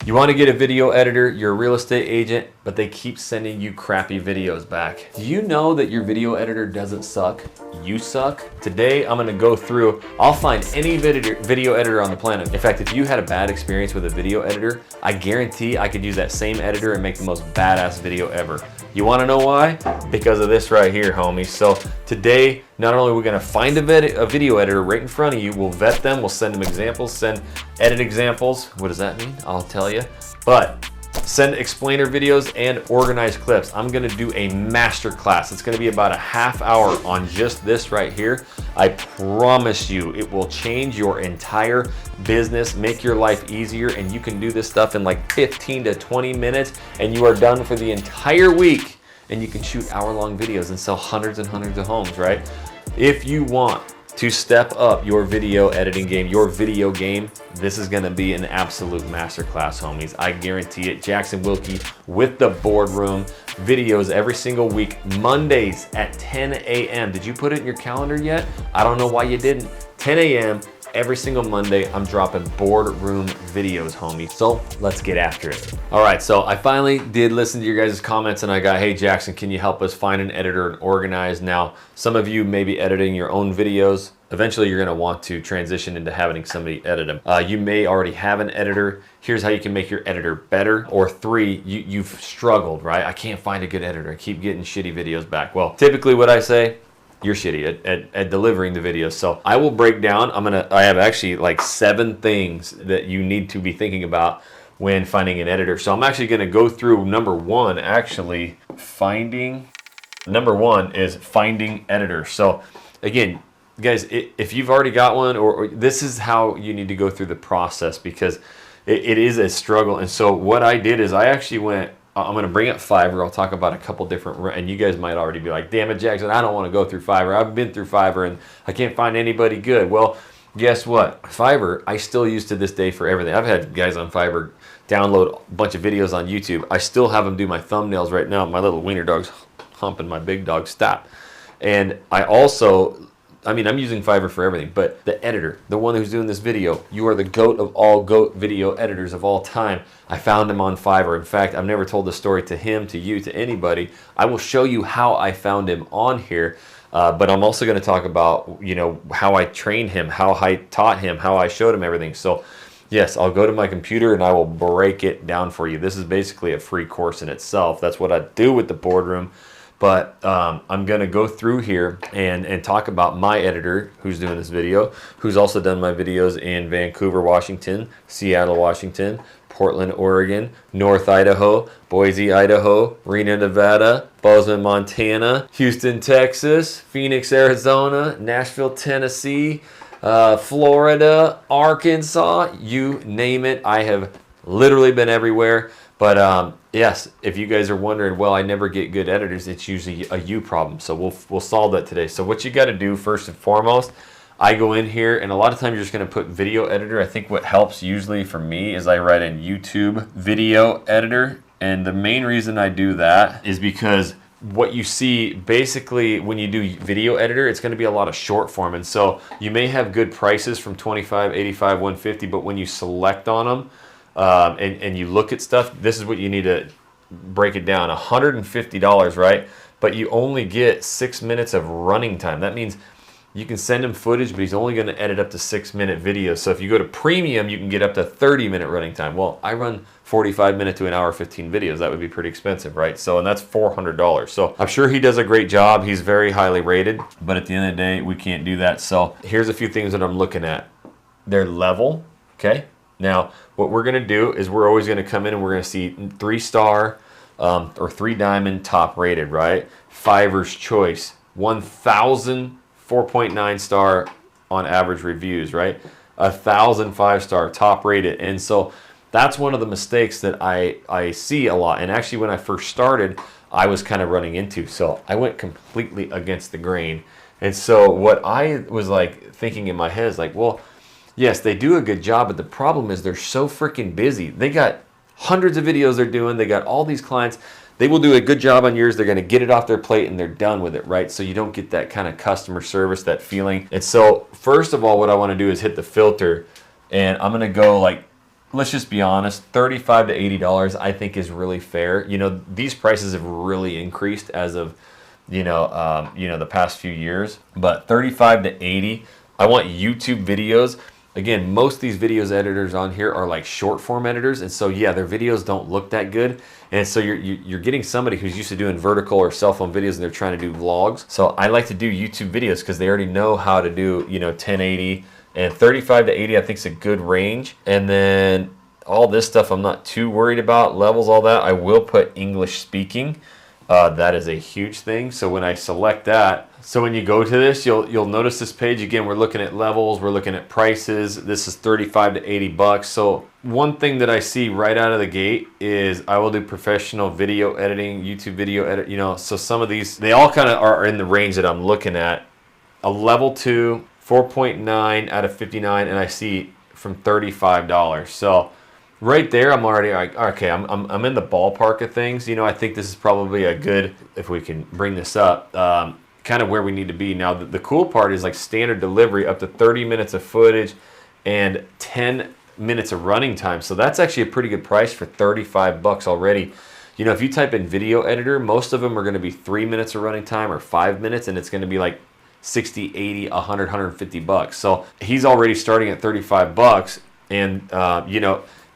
You want to get a video editor, you're a real estate agent, but they keep sending you crappy videos back. Do you know that your video editor doesn't suck? You suck? Today, I'm gonna go through, I'll find any video editor on the planet. In fact, if you had a bad experience with a video editor, I guarantee I could use that same editor and make the most badass video ever. You wanna know why? Because of this right here, homies. So today, not only are we gonna find a video editor right in front of you, we'll vet them, we'll send them examples, send edit examples. What does that mean? I'll tell you. But send explainer videos and organized clips. I'm gonna do a master class. It's gonna be about a half hour on just this right here. I promise you, it will change your entire business, make your life easier, and you can do this stuff in like 15 to 20 minutes, and you are done for the entire week, and you can shoot hour-long videos and sell hundreds and hundreds of homes, right? If you want to step up your video editing game, your video game, this is gonna be an absolute masterclass, homies. I guarantee it. Jackson Wilkie with the Boardroom videos every single week, Mondays at 10 a.m. Did you put it in your calendar yet? I don't know why you didn't. 10 a.m. every single Monday, I'm dropping Boardroom videos, homie. So let's get after it. All right, so I finally did listen to your guys' comments and I got, hey Jackson, can you help us find an editor and organize? Now, some of you may be editing your own videos. Eventually, you're gonna want to transition into having somebody edit them. You may already have an editor. Here's how you can make your editor better. Or 3, you've struggled, right? I can't find a good editor. I keep getting shitty videos back. Well, typically what I say, you're shitty at delivering the videos. So I will break down, I have actually like 7 things that you need to be thinking about when finding an editor. So I'm actually gonna go through number 1, actually number 1 is finding editor. So again, guys, if you've already got one, or this is how you need to go through the process, because it is a struggle. And so what I did is I actually went, I'm gonna bring up Fiverr. I'll talk about a couple different, and you guys might already be like, damn it, Jackson, I don't wanna go through Fiverr. I've been through Fiverr and I can't find anybody good. Well, guess what? Fiverr, I still use to this day for everything. I've had guys on Fiverr download a bunch of videos on YouTube. I still have them do my thumbnails right now. My little wiener dog's humping my big dog, stop. And I also, I'm using Fiverr for everything, but the editor, the one who's doing this video, you are the GOAT of all GOAT video editors of all time. I found him on Fiverr. In fact, I've never told the story to him, to you, to anybody. I will show you how I found him on here, but I'm also gonna talk about, how I trained him, how I taught him, how I showed him everything. So yes, I'll go to my computer and I will break it down for you. This is basically a free course in itself. That's what I do with the Boardroom. But I'm gonna go through here and talk about my editor who's doing this video, who's also done my videos in Vancouver, Washington, Seattle, Washington, Portland, Oregon, North Idaho, Boise, Idaho, Reno, Nevada, Bozeman, Montana, Houston, Texas, Phoenix, Arizona, Nashville, Tennessee, Florida, Arkansas, you name it. I have literally been everywhere. But yes, if you guys are wondering, well, I never get good editors, it's usually a you problem. So we'll solve that today. So what you got to do first and foremost, I go in here, and a lot of times you're just going to put video editor. I think what helps usually for me is I write in YouTube video editor. And the main reason I do that is because what you see basically when you do video editor, it's going to be a lot of short form. And so you may have good prices from 25, 85, 150, but when you select on them, and you look at stuff, this is what you need to break it down. $150, right? But you only get 6 minutes of running time. That means you can send him footage, but he's only going to edit up to 6-minute videos. So if you go to premium, you can get up to 30-minute running time. Well, I run 45-minute to an hour 15 videos. That would be pretty expensive, right? So, and that's $400. So I'm sure he does a great job. He's very highly rated, but at the end of the day, we can't do that. So here's a few things that I'm looking at. Their level, okay? Now, what we're gonna do is we're always gonna come in and we're gonna see 3-star or 3 diamond top rated, right? Fiverr's Choice, 1,000 4.9 star on average reviews, right? 1,000 5-star top rated. And so that's one of the mistakes that I see a lot. And actually when I first started, I was kind of running into. So I went completely against the grain. And so what I was like thinking in my head is like, well, yes, they do a good job, but the problem is they're so freaking busy. They got hundreds of videos they're doing. They got all these clients. They will do a good job on yours. They're going to get it off their plate and they're done with it, right? So you don't get that kind of customer service, that feeling. And so first of all, what I want to do is hit the filter, and I'm going to go like let's just be honest, $35 to $80 I think is really fair. You know, these prices have really increased as of, the past few years, but 35 to 80. I want YouTube videos. Again, most of these videos editors on here are like short form editors, and so yeah, their videos don't look that good. And so you're getting somebody who's used to doing vertical or cell phone videos, and they're trying to do vlogs. So I like to do YouTube videos because they already know how to do 1080, and 35 to 80 I think is a good range. And then all this stuff I'm not too worried about, levels, all that. I will put English speaking. That is a huge thing. So when I select that, so when you go to this, you'll notice this page again. We're looking at levels, we're looking at prices. This is 35 to 80 bucks. So one thing that I see right out of the gate is I will do professional video editing, YouTube video edit. So some of these, they all kind of are in the range that I'm looking at. A level 2, 4.9 out of 59, and I see from $35. So right there, I'm already like, okay, I'm in the ballpark of things. I think this is probably a good, if we can bring this up, kind of where we need to be. Now, the cool part is like standard delivery, up to 30 minutes of footage and 10 minutes of running time. So that's actually a pretty good price for 35 bucks already. If you type in video editor, most of them are going to be 3 minutes of running time or 5 minutes, and it's going to be like 60, 80, 100, 150 bucks. So he's already starting at 35 bucks. And,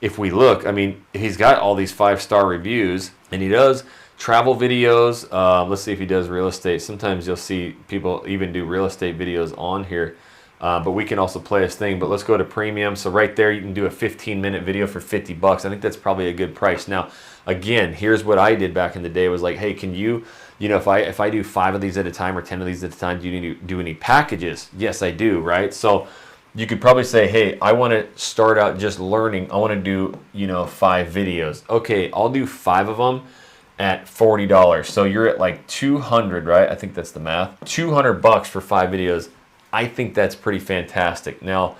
if we look, I mean, he's got all these 5-star reviews, and he does travel videos. Let's see if he does real estate. Sometimes you'll see people even do real estate videos on here, but we can also play his thing. But let's go to premium. So right there, you can do a 15-minute video for 50 bucks. I think that's probably a good price. Now, again, here's what I did back in the day was like, hey, can you, if I do 5 of these at a time or 10 of these at a time, do you need to do any packages? Yes, I do, right? So you could probably say, hey, I want to start out just learning. I want to do, 5 videos. Okay, I'll do 5 of them at $40. So you're at like 200, right? I think that's the math. 200 bucks for 5 videos. I think that's pretty fantastic. Now,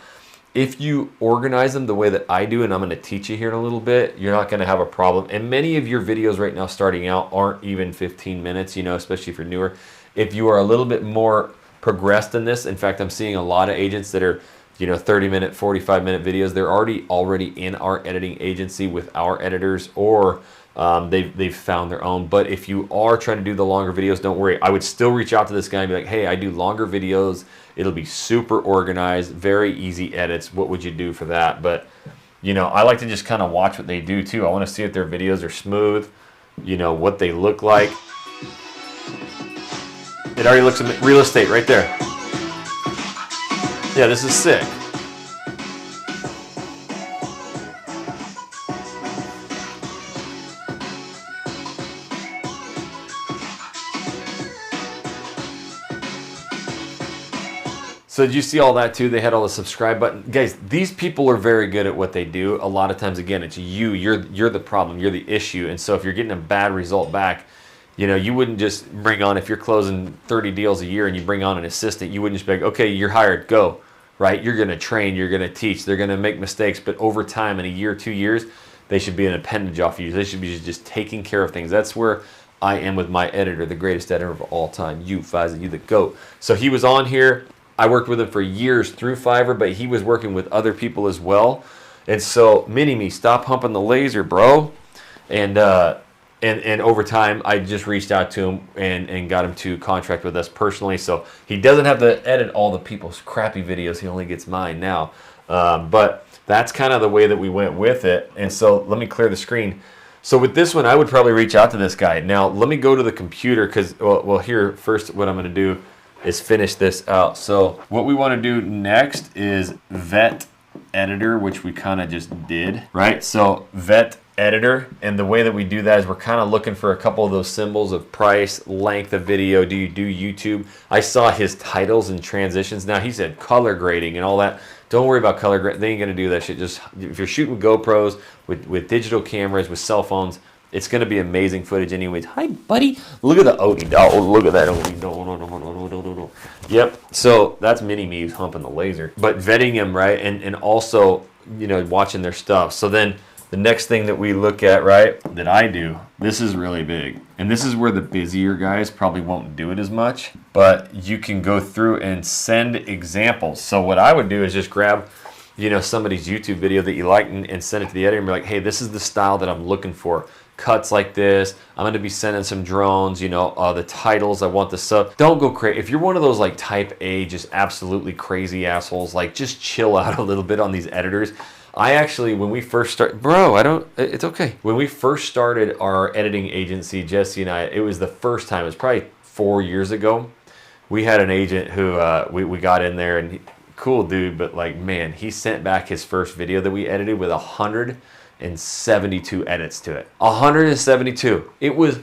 if you organize them the way that I do, and I'm going to teach you here in a little bit, you're not going to have a problem. And many of your videos right now starting out aren't even 15 minutes, especially if you're newer. If you are a little bit more progressed in this, in fact, I'm seeing a lot of agents that are 30-minute, 45-minute videos. They're already in our editing agency with our editors, or they've found their own. But if you are trying to do the longer videos, don't worry. I would still reach out to this guy and be like, hey, I do longer videos. It'll be super organized, very easy edits. What would you do for that? But I like to just kind of watch what they do too. I want to see if their videos are smooth, what they look like. It already looks at real estate right there. Yeah, this is sick. So did you see all that too? They had all the subscribe button. Guys, these people are very good at what they do. A lot of times, again, it's you're the problem, you're the issue. And so if you're getting a bad result back, you wouldn't just bring on, if you're closing 30 deals a year and you bring on an assistant, you wouldn't just be like, okay, you're hired, go, right? You're going to train, you're going to teach, they're going to make mistakes, but over time, in a year, 2 years, they should be an appendage off you. They should be just taking care of things. That's where I am with my editor, the greatest editor of all time, you, Fiza, you the GOAT. So he was on here. I worked with him for years through Fiverr, but he was working with other people as well. And so, Mini-Me, stop humping the laser, bro. And over time, I just reached out to him and got him to contract with us personally. So he doesn't have to edit all the people's crappy videos. He only gets mine now. But that's kind of the way that we went with it. And so let me clear the screen. So with this one, I would probably reach out to this guy. Now, let me go to the computer because, well, here, first what I'm going to do is finish this out. So what we want to do next is vet editor, which we kind of just did, right? So vet editor, and the way that we do that is we're kind of looking for a couple of those symbols of price, length of video. Do you do YouTube? I saw his titles and transitions. Now he said color grading and all that. Don't worry about color grading. They ain't gonna do that shit. Just if you're shooting with GoPros, with digital cameras, with cell phones, it's gonna be amazing footage anyways. Hi, buddy. Look at the Odie dog. Oh, look at that Odie dog. No. Yep. So that's Mini-Me humping the laser. But vetting him, right, and also, watching their stuff. So then the next thing that we look at, right, that I do, this is really big. And this is where the busier guys probably won't do it as much. But you can go through and send examples. So what I would do is just grab, you know, somebody's YouTube video that you like and send it to the editor and be like, hey, this is the style that I'm looking for. Cuts like this. I'm going to be sending some drones, you know, the titles, I want the sub. Don't go crazy. If you're one of those like type A, just absolutely crazy assholes, like just chill out a little bit on these editors. I actually, when we first started, it's okay. When we first started our editing agency, Jesse and I, it was the first time, it was probably 4 years ago. We had an agent who we got in there, and cool dude, but like, man, he sent back his first video that we edited with 172 edits to it. 172. It was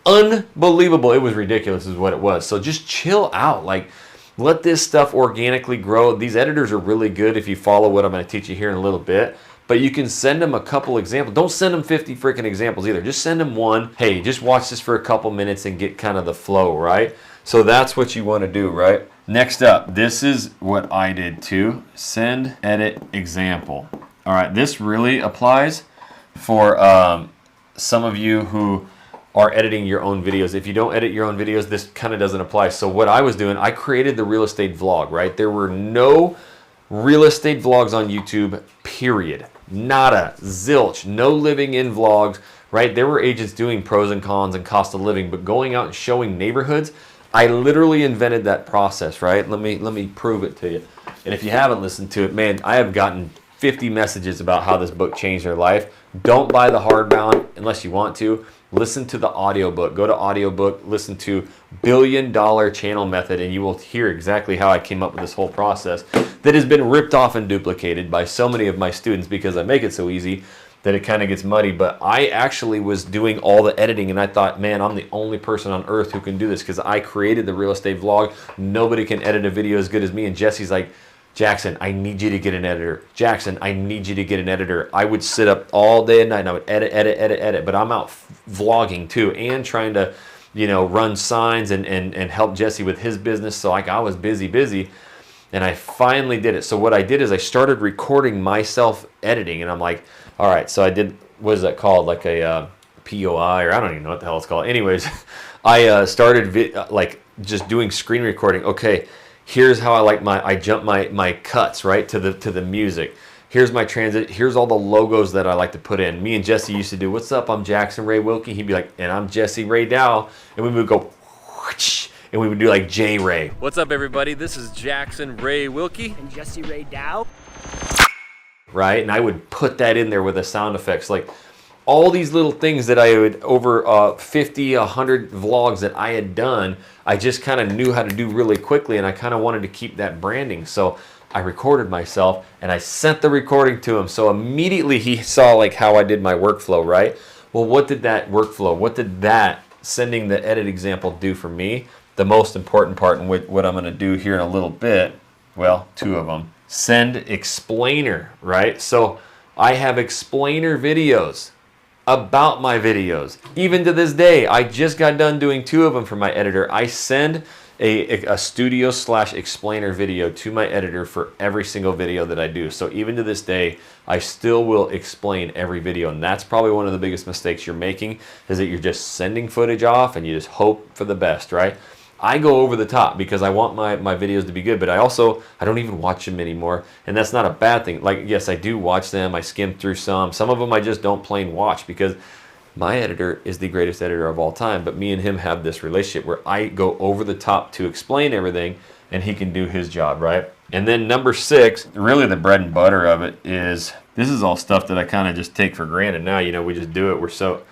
unbelievable. It was ridiculous is what it was. So just chill out. Like, let this stuff organically grow. These editors are really good if you follow what I'm going to teach you here in a little bit. But you can send them a couple examples. Don't send them 50 freaking examples either. Just send them one. Hey, just watch this for a couple minutes and get kind of the flow, right? So that's what you want to do, right? Next up, this is what I did too. Send edit example. All right, this really applies for some of you who are editing your own videos. If you don't edit your own videos, this kind of doesn't apply. So what I was doing, I created the real estate vlog, right? There were no real estate vlogs on YouTube, period. Nada, zilch, no living in vlogs, right? There were agents doing pros and cons and cost of living, but going out and showing neighborhoods, I literally invented that process, right? Let me prove it to you. And if you haven't listened to it, man, I have gotten 50 messages about how this book changed their life. Don't buy the hardbound unless you want to. Listen to the audiobook. Go to audiobook, listen to $1 Billion Channel Method, and you will hear exactly how I came up with this whole process that has been ripped off and duplicated by so many of my students because I make it so easy that it kind of gets muddy. But I actually was doing all the editing, and I thought, man, I'm the only person on earth who can do this because I created the real estate vlog. Nobody can edit a video as good as me. And Jesse's like, Jackson, I need you to get an editor. Jackson, I need you to get an editor. I would sit up all day and night and I would edit, but I'm out vlogging too and trying to, you know, run signs and help Jesse with his business. So like I was busy and I finally did it. So what I did is I started recording myself editing, and I'm like, all right, so I did, what is that called? Like a POI, or I don't even know what the hell it's called. Anyways, I started like just doing screen recording. Okay. Here's how I like I jump my cuts, right, to the music. Here's my transit. Here's all the logos that I like to put in. Me and Jesse used to do, what's up, I'm Jackson Ray Wilkie. He'd be like, and I'm Jesse Ray Dow. And we would go, whoosh, and we would do like J Ray. What's up, everybody? This is Jackson Ray Wilkie. And Jesse Ray Dow. Right, and I would put that in there with the sound effects. Like, all these little things that I would, over 50, 100 vlogs that I had done, I just kind of knew how to do really quickly, and I kind of wanted to keep that branding. So I recorded myself, and I sent the recording to him. So immediately he saw like how I did my workflow, right? Well, what did that workflow, what did that sending the edit example do for me? The most important part, and what I'm going to do here in a little bit, well, two of them. Send explainer, right? So I have explainer videos about my videos. Even to this day, I just got done doing 2 of them for my editor. I send a studio / explainer video to my editor for every single video that I do. So even to this day, I still will explain every video. And that's probably one of the biggest mistakes you're making, is that you're just sending footage off and you just hope for the best, right? I go over the top because I want my videos to be good, but I don't even watch them anymore, and that's not a bad thing. Like, yes, I do watch them, I skim through some of them I just don't plain watch because my editor is the greatest editor of all time, but me and him have this relationship where I go over the top to explain everything and he can do his job, right? And then number 6, really the bread and butter of it is, this is all stuff that I kind of just take for granted now. You know, we just do it, we're so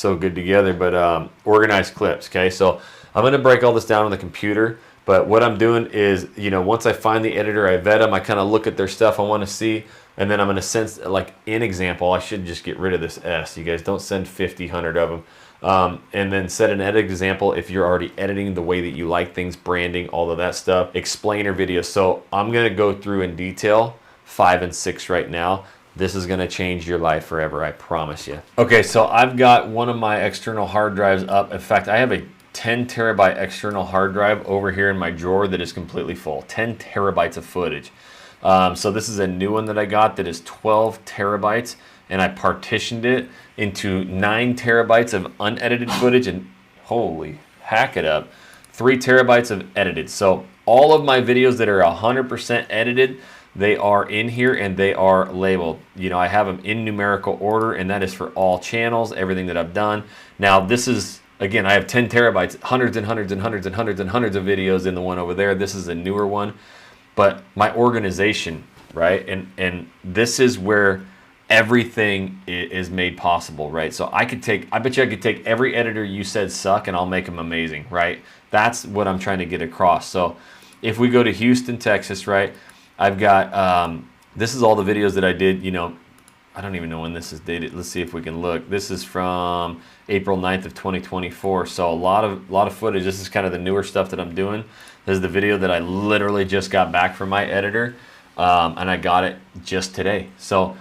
good together, but organized clips, okay? So I'm going to break all this down on the computer, but what I'm doing is, you know, once I find the editor, I vet them, I kind of look at their stuff I want to see, and then I'm going to send, like, in example, I should just get rid of this S. You guys don't send 50, 100 of them. And then set an edit example if you're already editing the way that you like things, branding, all of that stuff. Explainer video. So I'm going to go through in detail 5 and 6 right now. This is going to change your life forever, I promise you. Okay, so I've got one of my external hard drives up. In fact, I have a 10 terabyte external hard drive over here in my drawer that is completely full. 10 terabytes of footage. So this is a new one that I got that is 12 terabytes, and I partitioned it into 9 terabytes of unedited footage, and holy hack it up, 3 terabytes of edited. So all of my videos that are 100% edited, they are in here and they are labeled. You know, I have them in numerical order, and that is for all channels, everything that I've done. Now this is, again, I have 10 terabytes, hundreds and hundreds and hundreds and hundreds and hundreds of videos in the one over there. This is a newer one, but my organization, right? And this is where everything is made possible, right? So I bet you I could take every editor you said suck and I'll make them amazing, right? That's what I'm trying to get across. So if we go to Houston, Texas, right? I've got, this is all the videos that I did, you know, I don't even know when this is dated. Let's see if we can look. This is from April 9th of 2024. So a lot of footage. This is kind of the newer stuff that I'm doing. This is the video that I literally just got back from my editor, and I got it just today. So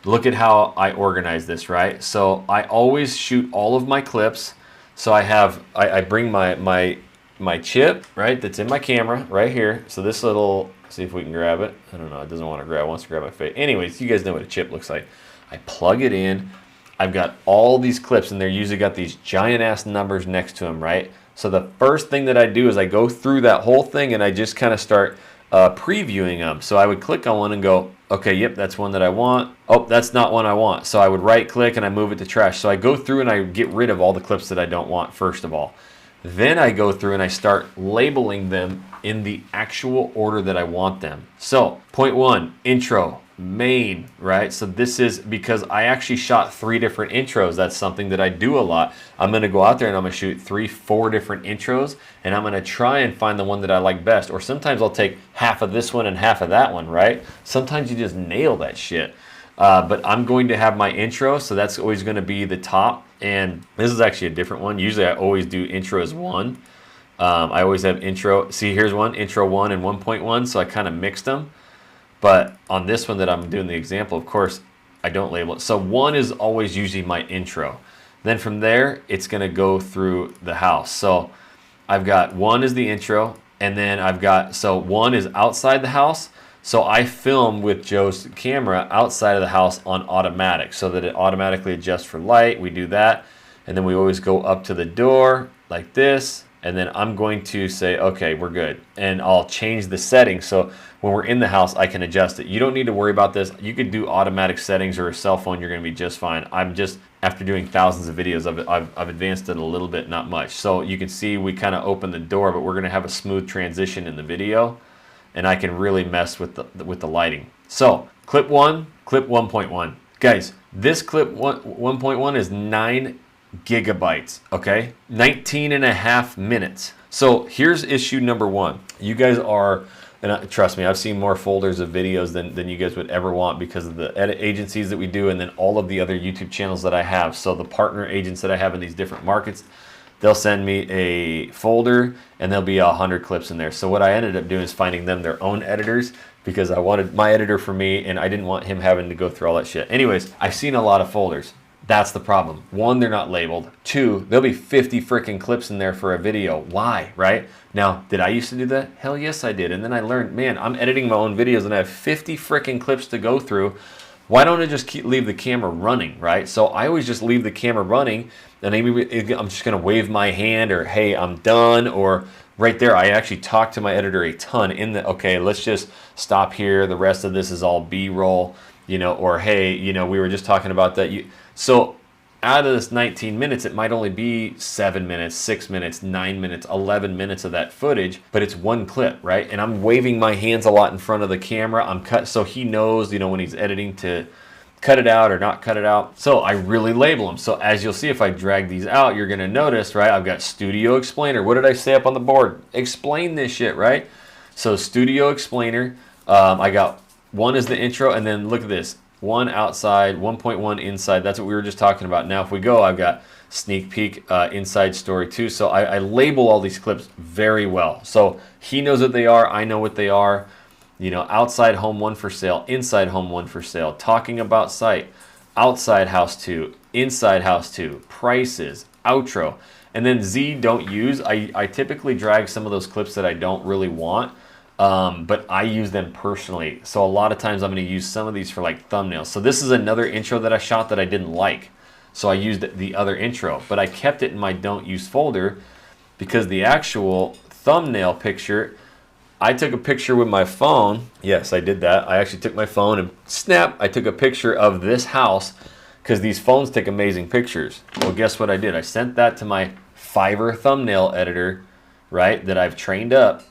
look at how I organize this, right? So I always shoot all of my clips. So I bring my chip, right, that's in my camera right here. So this little, see if we can grab it. I don't know, it doesn't want to grab, it wants to grab my face. Anyways, you guys know what a chip looks like. I plug it in. I've got all these clips, and they're usually got these giant ass numbers next to them, right? So the first thing that I do is I go through that whole thing and I just kind of start previewing them. So I would click on one and go, okay, yep, that's one that I want. Oh, that's not one I want. So I would right click and I move it to trash. So I go through and I get rid of all the clips that I don't want, first of all. Then I go through and I start labeling them in the actual order that I want them. So point one, intro, main, right? So this is because I actually shot 3 different intros. That's something that I do a lot. I'm going to go out there and I'm going to shoot 3, 4 different intros, and I'm going to try and find the one that I like best. Or sometimes I'll take half of this one and half of that one, right? Sometimes you just nail that shit. But I'm going to have my intro, so that's always going to be the top. And this is actually a different one. Usually I always do intro as 1. I always have intro. See, here's one, intro 1 and 1.1, so I kind of mixed them. But on this one that I'm doing the example, of course, I don't label it. So 1 is always usually my intro. Then from there, it's going to go through the house. So I've got 1 is the intro, and then I've got, so 1 is outside the house. So I film with Joe's camera outside of the house on automatic so that it automatically adjusts for light. We do that. And then we always go up to the door like this. And then I'm going to say, okay, we're good. And I'll change the settings. So when we're in the house, I can adjust it. You don't need to worry about this. You could do automatic settings or a cell phone. You're going to be just fine. I'm just, after doing thousands of videos of it, I've advanced it a little bit, not much. So you can see we kind of open the door, but we're going to have a smooth transition in the video. And I can really mess with the lighting. So clip 1, clip 1.1. Guys, this clip 1.1 is 9 gigabytes, okay? 19.5 minutes. So here's issue number 1. You guys are, and trust me, I've seen more folders of videos than you guys would ever want because of the edit agencies that we do and then all of the other YouTube channels that I have. So the partner agents that I have in these different markets, they'll send me a folder and there'll be 100 clips in there. So what I ended up doing is finding them their own editors because I wanted my editor for me and I didn't want him having to go through all that shit. Anyways, I've seen a lot of folders. That's the problem. 1, they're not labeled. 2, there'll be 50 freaking clips in there for a video. Why, right? Now, did I used to do that? Hell yes, I did. And then I learned, man, I'm editing my own videos and I have 50 freaking clips to go through. Why don't I just leave the camera running, right? So I always just leave the camera running and maybe I'm just going to wave my hand or, hey, I'm done. Or right there, I actually talk to my editor a ton in the, okay, let's just stop here. The rest of this is all B-roll, you know, or, hey, you know, we were just talking about that. So out of this 19 minutes, it might only be 7 minutes, 6 minutes, 9 minutes, 11 minutes of that footage, but it's one clip, right? And I'm waving my hands a lot in front of the camera. I'm cut, so he knows, you know, when he's editing to cut it out or not cut it out. So I really label them. So as you'll see, if I drag these out, you're gonna notice, right? I've got Studio Explainer. What did I say up on the board? Explain this shit, right? So Studio Explainer, I got 1 is the intro, and then look at this. 1 outside, 1.1 inside. That's what we were just talking about. Now if we go, I've got sneak peek, inside story 2. So I label all these clips very well. So he knows what they are. I know what they are. You know, outside home 1 for sale, inside home 1 for sale, talking about site, outside house 2, inside house 2, prices, outro. And then Z don't use. I typically drag some of those clips that I don't really want. But I use them personally. So a lot of times I'm going to use some of these for like thumbnails. So this is another intro that I shot that I didn't like. So I used the other intro, but I kept it in my don't use folder because the actual thumbnail picture, I took a picture with my phone. Yes, I did that. I actually took my phone and snap, I took a picture of this house because these phones take amazing pictures. Well, guess what I did? I sent that to my Fiverr thumbnail editor, right, that I've trained up.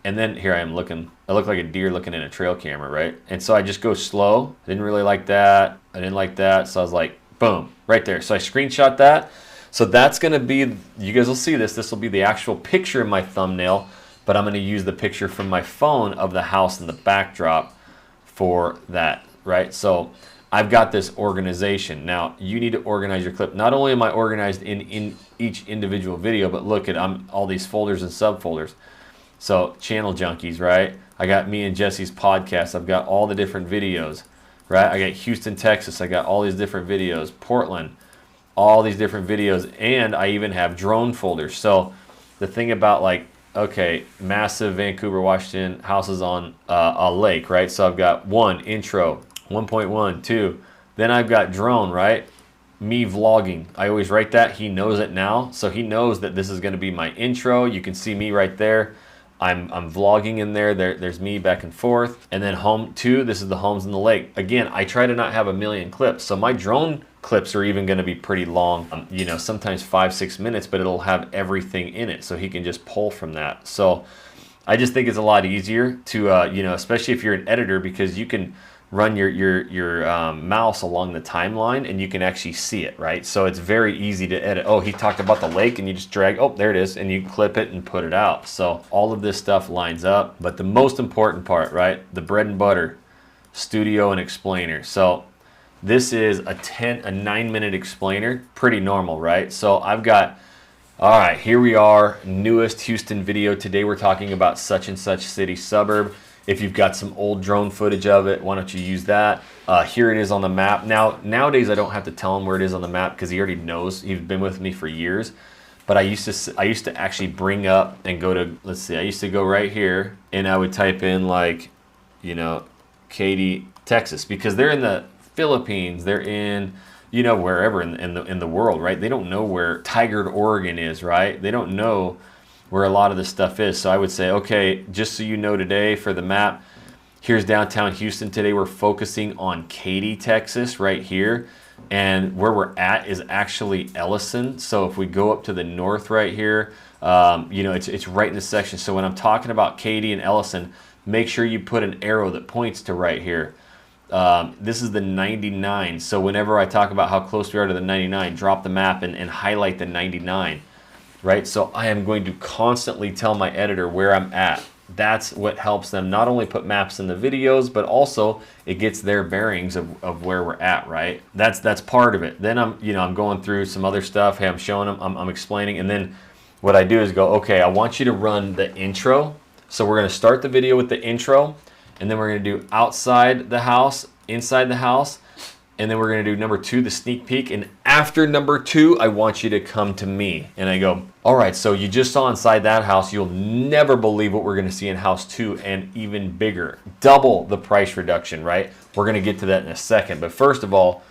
And then here I am looking, I look like a deer looking in a trail camera, right? And so I just go slow. I didn't really like that. I didn't like that. So I was like, boom, right there. So I screenshot that. So that's going to be, you guys will see this. This will be the actual picture in my thumbnail, but I'm going to use the picture from my phone of the house in the backdrop for that, right? So I've got this organization. Now, you need to organize your clip. Not only am I organized in each individual video, but look at all these folders and subfolders. So Channel Junkies, right? I got me and Jesse's podcast. I've got all the different videos, right? I got Houston, Texas. I got all these different videos. Portland, all these different videos. And I even have drone folders. So the thing about like, okay, massive Vancouver, Washington, houses on a lake, right? So I've got one, intro, 1.1, 2. Then I've got drone, right? Me vlogging. I always write that. He knows it now. So he knows that this is going to be my intro. You can see me right there. I'm vlogging in there. There's me back and forth. And then home 2, this is the homes in the lake. Again, I try to not have a million clips. So my drone clips are even going to be pretty long, you know, sometimes 5-6 minutes, but it'll have everything in it. So he can just pull from that. So I just think it's a lot easier to, you know, especially if you're an editor, because you can run your mouse along the timeline and you can actually see it, right? So it's very easy to edit. Oh, he talked about the lake, and you just drag, oh, there it is, and you clip it and put it out. So all of this stuff lines up. But the most important part, right? The bread and butter, studio and explainer. So this is a 9-minute explainer, pretty normal, right? So I've got, all right, here we are, newest Houston video. Today we're talking about such and such city suburb. If you've got some old drone footage of it, why don't you use that? Here it is on the map. Now, nowadays I don't have to tell him where it is on the map because he already knows. He's been with me for years. But I used to actually bring up and go to, let's see, I used to go right here and I would type in like, you know, Katy, Texas, because they're in the Philippines, they're in, you know, wherever in the world, right? They don't know where Tigard, Oregon is, right? They don't know where a lot of this stuff is. So I would say, okay, just so you know, today for the map, here's downtown Houston. Today we're focusing on Katy, Texas, right here. And where we're at is actually Ellison. So if we go up to the north right here, you know, it's right in this section. So when I'm talking about Katy and Ellison, make sure you put an arrow that points to right here. This is the 99. So whenever I talk about how close we are to the 99, drop the map and highlight the 99. Right? So I am going to constantly tell my editor where I'm at. That's what helps them not only put maps in the videos, but also it gets their bearings of where we're at, right? That's part of it. Then I'm going through some other stuff. Hey, I'm showing them, I'm explaining, and then what I do is go, okay, I want you to run the intro. So we're gonna start the video with the intro, and then we're gonna do outside the house, inside the house, and then we're going to do number 2, the sneak peek. And after number 2, I want you to come to me. And I go, all right, so you just saw inside that house. You'll never believe what we're going to see in house 2, and even bigger. Double the price reduction, right? We're going to get to that in a second. But first of all,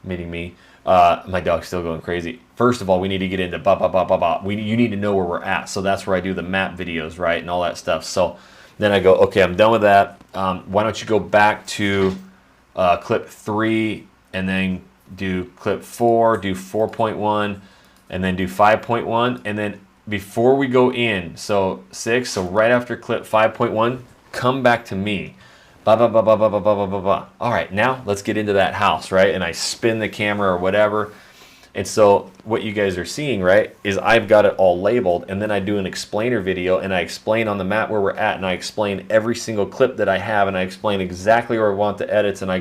meeting me, my dog's still going crazy. First of all, we need to get into you need to know where we're at. So that's where I do the map videos, right? And all that stuff. So then I go, okay, I'm done with that. Why don't you go back to clip 3, and then do clip 4, do 4.1, and then do 5.1, and then before we go in, so 6, so right after clip 5.1, come back to me. All right, now let's get into that house, right? And I spin the camera or whatever. And so what you guys are seeing, right, is I've got it all labeled, and then I do an explainer video, and I explain on the map where we're at, and I explain every single clip that I have, and I explain exactly where I want the edits, and I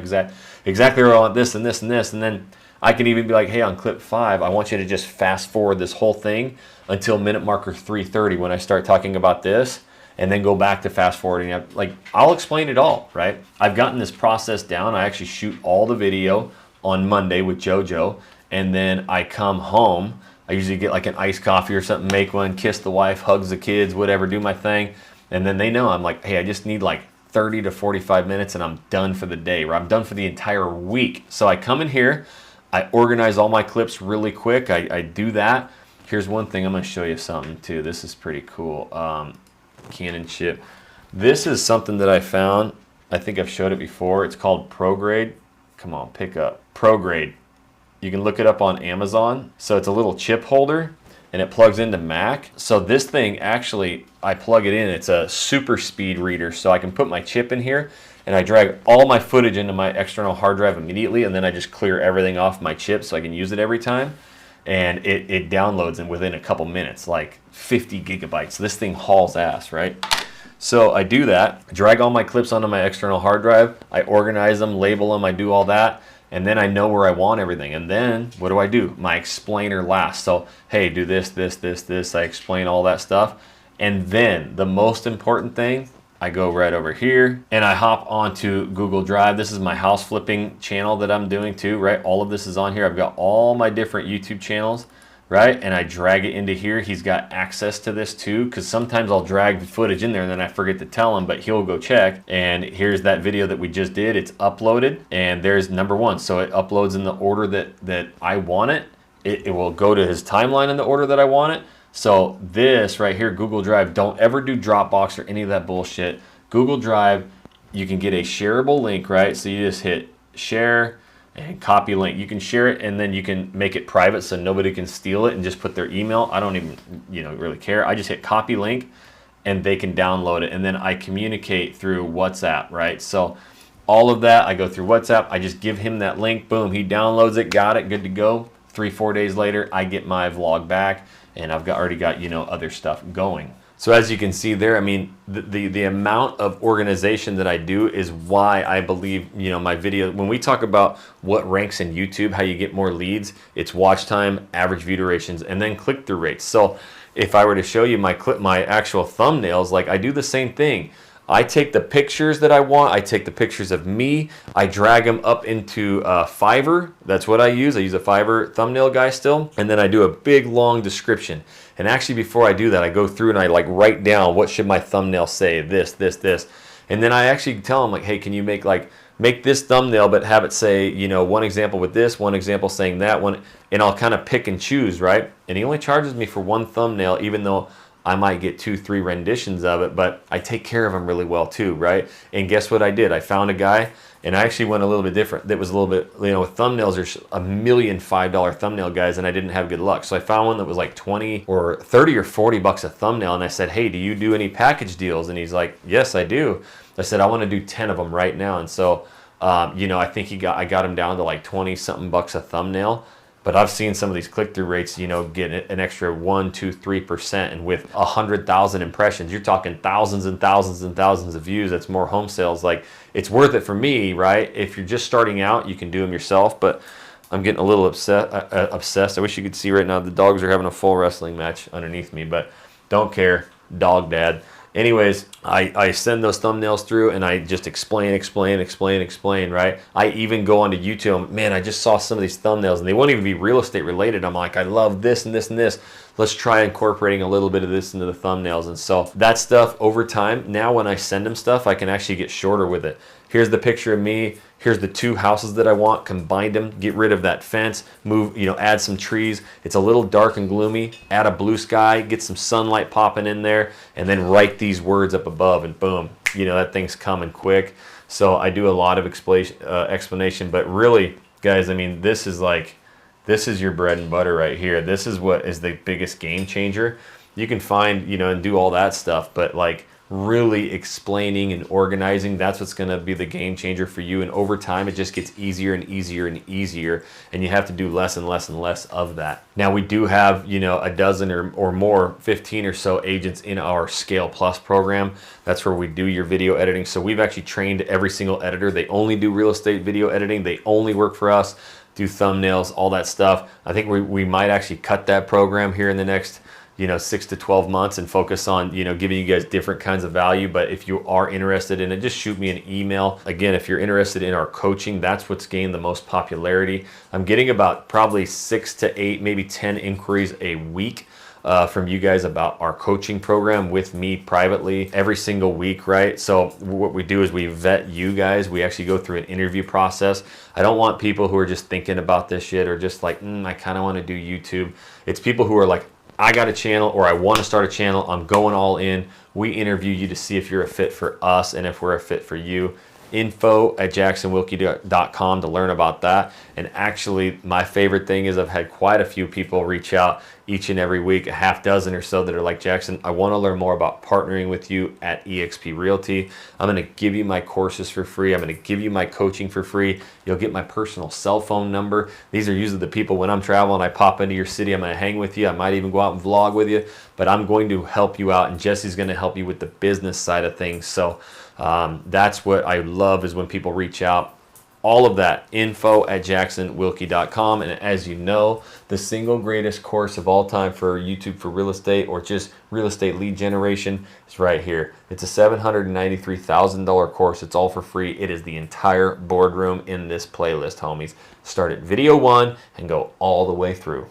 exactly where I want this and this and this. And then I can even be like, hey, on clip 5, I want you to just fast forward this whole thing until minute marker 3:30 when I start talking about this, and then go back to fast forwarding. Like, I'll explain it all, right? I've gotten this process down. I actually shoot all the video on Monday with JoJo, and then I come home. I usually get like an iced coffee or something, make one, kiss the wife, hugs the kids, whatever, do my thing. And then they know I'm like, hey, I just need like 30 to 45 minutes and I'm done for the day, or I'm done for the entire week. So I come in here, I organize all my clips really quick. I do that. Here's one thing, I'm gonna show you something too. This is pretty cool. Canon chip. This is something that I found. I think I've showed it before. It's called ProGrade. Come on, pick up. ProGrade. You can look it up on Amazon. So it's a little chip holder and it plugs into Mac. So this thing actually, I plug it in. It's a super speed reader. So I can put my chip in here and I drag all my footage into my external hard drive immediately, and then I just clear everything off my chip so I can use it every time. And it downloads in within a couple minutes, like 50 gigabytes. This thing hauls ass, right? So I do that, drag all my clips onto my external hard drive, I organize them, label them, I do all that, and then I know where I want everything. And then what do? My explainer last. So, hey, do this, this, this, this. I explain all that stuff. And then the most important thing, I go right over here and I hop onto Google Drive. This is my house flipping channel that I'm doing too, right? All of this is on here. I've got all my different YouTube channels, right? And I drag it into here. He's got access to this too, because sometimes I'll drag the footage in there and then I forget to tell him, but he'll go check. And here's that video that we just did. It's uploaded and there's number one. So it uploads in the order that I want it. It will go to his timeline in the order that I want it. So this right here, Google Drive, don't ever do Dropbox or any of that bullshit. Google Drive, you can get a shareable link, right? So you just hit share and copy link. You can share it and then you can make it private so nobody can steal it and just put their email. I don't even, really care. I just hit copy link and they can download it. And then I communicate through WhatsApp, right? So all of that, I go through WhatsApp. I just give him that link. Boom, he downloads it, got it, good to go. 3-4 days later, I get my vlog back. And I've already got other stuff going. So as you can see there, I mean, the amount of organization that I do is why I believe, my video, when we talk about what ranks in YouTube, how you get more leads, it's watch time, average view durations, and then click-through rates. So if I were to show you my actual thumbnails, like I do the same thing. I take the pictures that I want, I take the pictures of me, I drag them up into Fiverr. That's what I use. I use a Fiverr thumbnail guy still. And then I do a big long description. And actually before I do that, I go through and I write down what should my thumbnail say, this, this, this. And then I actually tell them hey, can you make this thumbnail but have it say, one example with this, one example saying that one, and I'll kind of pick and choose, right? And he only charges me for one thumbnail, even though I might get 2-3 renditions of it, but I take care of them really well too, right? And guess what I did? I found a guy, and I actually went a little bit different. That was a little bit, with thumbnails, there's a million $5 thumbnail guys, and I didn't have good luck. So I found one that was like 20 or 30 or 40 bucks a thumbnail, and I said, hey, do you do any package deals? And he's like, yes, I do. I said, I want to do 10 of them right now. And so, I think I got him down to like 20 something bucks a thumbnail. But I've seen some of these click-through rates, get an extra 1, 2, 3%, and with 100,000 impressions, you're talking thousands and thousands and thousands of views. That's more home sales. Like, it's worth it for me, right? If you're just starting out, you can do them yourself. But I'm getting a little obsessed. I wish you could see right now the dogs are having a full wrestling match underneath me, but don't care. Dog dad. Anyways, I send those thumbnails through and I just explain, right? I even go onto YouTube. Man, I just saw some of these thumbnails and they won't even be real estate related. I'm like, I love this and this and this. Let's try incorporating a little bit of this into the thumbnails. And so that stuff over time, now when I send them stuff, I can actually get shorter with it. Here's the picture of me. Here's the 2 houses that I want, combine them, get rid of that fence, move, add some trees. It's a little dark and gloomy, add a blue sky, get some sunlight popping in there, and then write these words up above and boom, that thing's coming quick. So I do a lot of explanation, but really, guys, I mean, this is your bread and butter right here. This is what is the biggest game changer. You can find, and do all that stuff, but really explaining and organizing, that's what's going to be the game changer for you. And over time, it just gets easier and easier and easier, and you have to do less and less and less of that. Now we do have a dozen or more, 15 or so agents in our Scale Plus program. That's where we do your video editing. So we've actually trained every single editor. They only do real estate video editing. They only work for us, do thumbnails, all that stuff. I think we might actually cut that program here in the next 6 to 12 months and focus on, giving you guys different kinds of value. But if you are interested in it, just shoot me an email. Again, if you're interested in our coaching, that's what's gained the most popularity. I'm getting about probably 6 to 8, maybe 10 inquiries a week from you guys about our coaching program with me privately every single week, right? So what we do is we vet you guys. We actually go through an interview process. I don't want people who are just thinking about this shit or just like, I kind of want to do YouTube. It's people who are like, I got a channel or I want to start a channel, I'm going all in. We interview you to see if you're a fit for us and if we're a fit for you. info@jacksonwilkie.com to learn about that. And actually, my favorite thing is I've had quite a few people reach out each and every week, a half dozen or so, that are like, Jackson, I want to learn more about partnering with you at eXp Realty. I'm going to give you my courses for free. I'm going to give you my coaching for free. You'll get my personal cell phone number. These are usually the people when I'm traveling, I pop into your city, I'm going to hang with you. I might even go out and vlog with you, but I'm going to help you out, and Jesse's going to help you with the business side of things. So that's what I love, is when people reach out. All of that, info@jacksonwilkie.com. And as you know, the single greatest course of all time for YouTube for real estate, or just real estate lead generation, is right here. It's a $793,000 course. It's all for free. It is the entire boardroom in this playlist, homies. Start at video 1 and go all the way through.